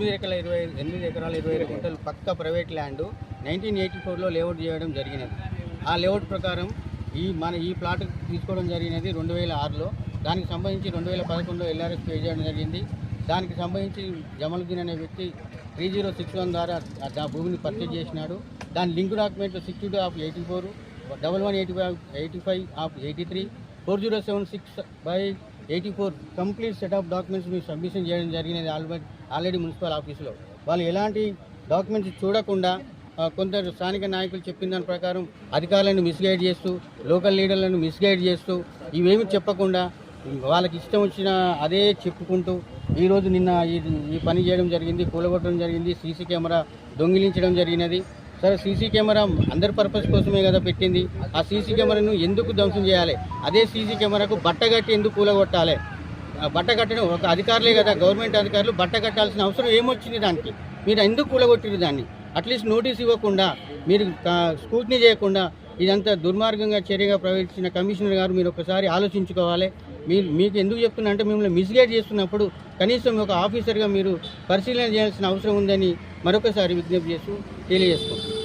8 ఎకరాల 25 గుంటలు పక్క ప్రైవేట్ ల్యాండ్ 1984లో లేఅవుట్ చేయడం జరిగినది. ఆ లేఅవుట్ ప్రకారం ఈ ప్లాట్ తీసుకోవడం జరిగినది 2006లో. దానికి సంబంధించి 2011లో LRS పే చేయడం జరిగింది. దానికి సంబంధించి జమలుద్దీన్ అనే వ్యక్తి 3061 ద్వారా ఆ భూమిని పర్చేజ్ చేసినాడు. దాని link document 62/84, 1185/83, 4076/84 complete set of documents మీరు సబ్మిషన్ చేయడం జరిగినది ఆల్రెడీ మున్సిపల్ ఆఫీసులో. వాళ్ళు ఎలాంటి డాక్యుమెంట్స్ చూడకుండా కొందరు స్థానిక నాయకులు చెప్పిన దాని ప్రకారం అధికారులను మిస్గైడ్ చేస్తూ, లోకల్ లీడర్లను మిస్గైడ్ చేస్తూ, ఇవేమి చెప్పకుండా వాళ్ళకి ఇష్టం వచ్చిన అదే చెప్పుకుంటూ ఈరోజు నిన్న ఈ పని చేయడం జరిగింది, కూలగొట్టడం జరిగింది. సీసీ కెమెరా దొంగిలించడం జరిగినది. సరే, సీసీ కెమెరా అందరి పర్పస్ కోసమే కదా పెట్టింది. ఆ సీసీ కెమెరాను ఎందుకు ధ్వంసం చేయాలి? అదే సీసీ కెమెరాకు బట్టగట్టి ఎందుకు కూలగొట్టాలి? బట్ట కట్టడం ఒక అధికారులే కదా, గవర్నమెంట్ అధికారులు బట్ట కట్టాల్సిన అవసరం ఏమొచ్చింది దానికి? మీరు ఎందుకు కూలగొట్టిరు దాన్ని? అట్లీస్ట్ నోటీస్ ఇవ్వకుండా, మీరు స్క్రూటినీ చేయకుండా ఇదంతా దుర్మార్గంగా చర్యగా ప్రవర్తించిన కమిషనర్ గారు మీరు ఒకసారి ఆలోచించుకోవాలి. మీకు ఎందుకు చెప్తున్నా అంటే, మిమ్మల్ని మిస్గైడ్ చేస్తున్నప్పుడు కనీసం ఒక ఆఫీసర్గా మీరు పరిశీలన చేయాల్సిన అవసరం ఉందని మరొకసారి విజ్ఞప్తి చేస్తూ తెలియజేసుకుంటాం.